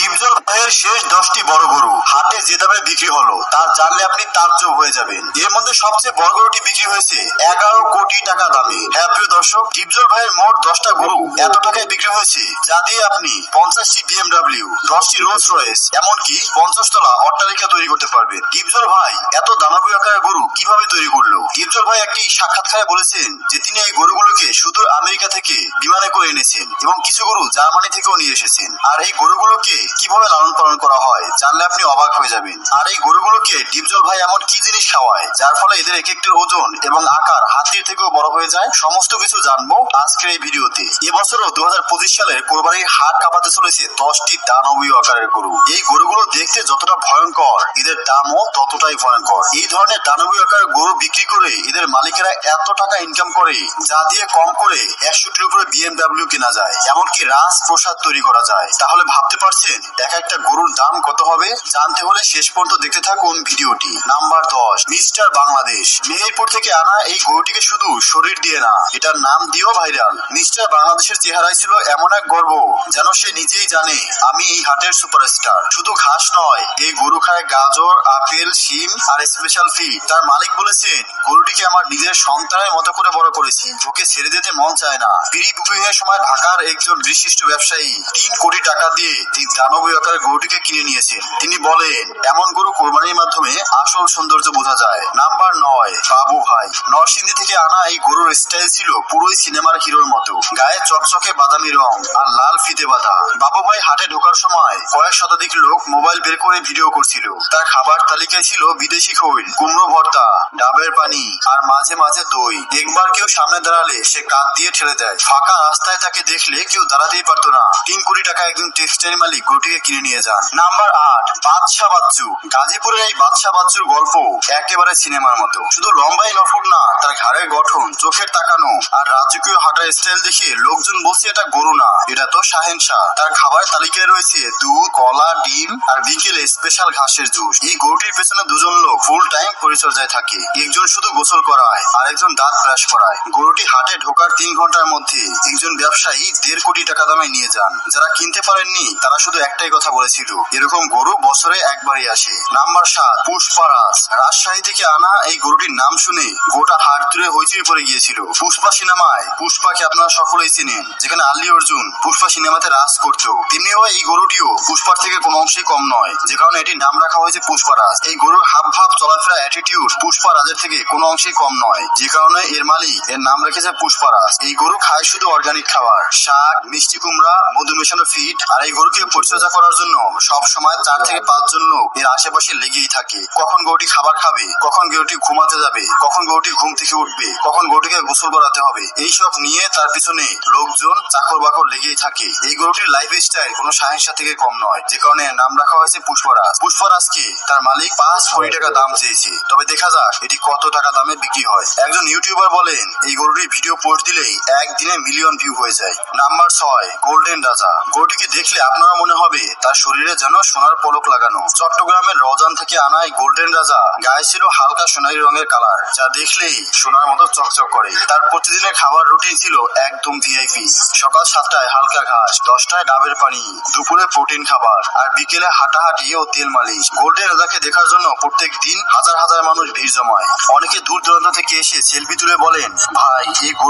ডিপজল ভাইয়ের শেষ 10টি বড় গরু হাটে যে দামে বিক্রি হলো তা জানলে আপনি তাজ্জব হয়ে যাবেন। এর মধ্যে সবচেয়ে বড় গরুটি বিক্রি হয়েছে 11 কোটি টাকা দামে। হ্যাঁ প্রিয় দর্শক, ডিপজল ভাইয়ের মোট 10টা গরু এত টাকায় বিক্রি হয়েছে যা দিয়ে আপনি 50টি BMW, 10টি রোলস রয়েস, এমনকি 50 তলা অট্টালিকা তৈরি করতে পারবেন। ডিপজল ভাই এত দানবীয় আকারের গরু কিভাবে তৈরি করলো? ডিপজল ভাই একটি সাক্ষাৎকারে বলেছেন যে তিনি এই গরুগুলোকে শুধু আমেরিকা থেকে বিমানে করে এনেছেন এবং কিছু গরু জার্মানি থেকেও নিয়ে এসেছেন। আর এই গরুগুলোকে কিভাবে লালন পালন করা হয় জানলে আপনি অবাক হয়ে যাবেন। আর এই গরুগুলোকে ডিপজল ভাই এমন কি জিনিস খাওয়ায় যার ফলে এদের এক একটির ওজন এবং আকার হাতির থেকেও বড় হয়ে যায়, সমস্ত কিছু জানবো আজকের এই ভিডিওতে। এবছরও 2025 সালের কোরবানির হাট কাঁপাতে চলেছে 10টি দানবীয় আকারের গরু। এই গরুগুলো দেখতে যতটা ভয়ঙ্কর, এদের দামও ততটাই ভয়ঙ্কর। এই ধরনের দানবীয় আকারের গরু বিক্রি করে এদের মালিকেরা এত টাকা ইনকাম করে যা দিয়ে কম করে 100টির উপরে BMW কেনা যায়, এমনকি রাজপ্রসাদ তৈরি করা যায়। তাহলে ভাবতে পারছেন এক একটা গরুর দাম কত হবে? জানতে হলে শেষ পর্যন্ত দেখতে থাকুন ভিডিওটি। Number 10, mister Bangladesh. মেহেরপুর থেকে আনা এই গরুটিকে শুধু শরীর দিয়ে না, এটার নাম দিয়েও ভাইরাল। মিস্টার বাংলাদেশের চেহারায় ছিল এমন এক গর্ব যেন সে নিজেই জানে আমি এই হাটের সুপারস্টার। শুধু ঘাস নয়, এই গরু খায় গাজর, আপেল, শিম আর স্পেশাল ফিড। তার মালিক বলেছেন গরুটিকে আমার নিজের সন্তানের মতো করে বড় করেছি, ওকে ছেড়ে দিতে মন চায় না। প্রি বুকিং এর সময় ঢাকার একজন বিশিষ্ট ব্যবসায়ী 3 কোটি টাকা দিয়ে এই দানবীয় আকারের গরুটিকে কিনে নিয়েছেন। তিনি বলেন এমন গরু কোরবানির মাধ্যমে আসল সৌন্দর্য বোঝা যায়। নাম্বার 9, বাবু ভাই। নরসিংদী থেকে আনা এই গরুর স্টাইল ছিল পুরোই সিনেমার হিরোর মতো। গায়ে চকচকে বাদামি রং আর লাল ফিতে বাঁধা। বাবু ভাই হাটে ঢোকার সময় কয়েক শতাধিক লোক মোবাইল বের করে ভিডিও করছিল। তার খাবার তালিকায় ছিল বিদেশি খৈল, কুমড়ো ভর্তা, ডাবের পানি আর মাঝে মাঝে দই। একবার কেউ সামনে দাঁড়ালে সে কাঁধ দিয়ে ঠেলে দেয়। ফাঁকা রাস্তায় তাকে দেখলে কেউ দাঁড়াতেই পারতো না। 3 কোটি টাকা একজন টেক্সটাইল মালিক গরুটিকে কিনে নিয়ে যান। নাম্বার 8, বাদশা বাচ্চু। গাজীপুরের এই বাদশা বাচ্চুর গল্প একেবারে সিনেমার মতো। শুধু লম্বাই লফট না, তার ঘাড়ের গঠন, চোখের তাকানো আর রাজকীয় হাঁটার স্টাইল দেখে লোকজন বলছে এটা গরু না, এটা তো শাহেনশাহ। তার খাবার তালিকায় রয়েছে দুধ, কলা, ডিম আর বিকেলে স্পেশাল ঘাসের জুস। এই গরুটির পেছনে দুজন লোক ফুল টাইম পরিচর্যায় থাকে। একজন শুধু গোসল করায় আর একজন দাঁত ব্রাশ করায়। গরুটি হাটে ঢোকার 3 ঘন্টার মধ্যে একজন ব্যবসায়ী 1.5 কোটি টাকা দামে নিয়ে যান। যারা কিনতে পারেননি তারা শুধু একটাই কথা বলেছিল এরকম গরু বছরে একবারই আসে। নাম্বার 7, পুষ্পারাজ। রাজশাহী থেকে আনা এই গরুটির নাম শুনে গোটা হাট জুড়ে হইচই পড়ে গিয়েছিল। পুষ্পা সিনেমায় পুষ্পাকে আপনারা সকলেই চিনেন, যেখানে আল্লি অর্জুন পুষ্পা সিনেমাতে রাজ করতো। তেমনিও এই গরুটিও পুষ্পার থেকে কোনো অংশেই কম নয়, যে কারণে এটির নাম রাখা হয়েছে পুষ্পারাজ। এই গরুর হাব ভাব, চলাফেরা, অ্যাটিটিউড পুষ্পারাজের থেকে কোনো অংশেই কম নয়, যে কারণে এর মালিক এর নাম রেখেছে পুষ্পারাজ। এই গরু খায় শুধু অর্গানিক খাবার, শাক, মিষ্টি কুমড়া, মধু মেশানো ফিড। আর এই গরুকে পরিচর্যা করার জন্য সব সময় 4 থেকে 5 জন লোক এর আশেপাশে লেগেই থাকে। কখন গরুটি খাবার খাবে, কখন গরুটি ঘুমাতে যাবে, কখন গরুটি ঘুম থেকে উঠবে, কখন গরুটিকে গোসল করাতে হবে, এইসব নিয়ে তার পিছনে লোকজন চাকর বাকর লেগেই থাকে। এই গরুটির লাইফ স্টাইল কোনো শাহেনশাহ থেকে কম নয়, যে কারণে নাম রাখা হয়েছে পুষ্পারাজ। পুষ্পারাজকে তার মালিক 5 কোটি টাকা দাম চেয়েছে। তবে দেখা যাক এটি কত টাকা দামে বিক্রি হয়। একজন ইউটিউবার বলেন এই গরুটির ভিডিও পোস্ট দিলেই একদিনে মিলিয়ন ভিউ হয়ে যায়। নাম্বার 6, গোল্ডেন রাজা। গরুটিকে দেখলে আপনারা মনে হবে তার শরীরে যেন সোনার পলক লাগানো। চট্টগ্রামের রওজান থেকে আনা এই গোল্ডেন রাজা গায়ে ছিল হালকা সোনালী রঙের কালার, যা দেখলেই সোনার মতো চকচক করে। তার প্রতিদিনের খাবার রুটিন ছিল একদম ভিআইপি। সকাল 7টায় হালকা ঘাস, 10টায় ডাবের পানি, দুপুরে প্রোটিন খাবার আর বিকেলে হাঁটাহাঁটি ও তেল মালিশ। গোল্ডেন রাজাকে দেখার জন্য প্রত্যেক দিন হাজার হাজার মানুষ ভিড় জমায়। অনেকে দূর দূরান্ত থেকে এসে সেলফি তুলে বলেন ভাই এই গরু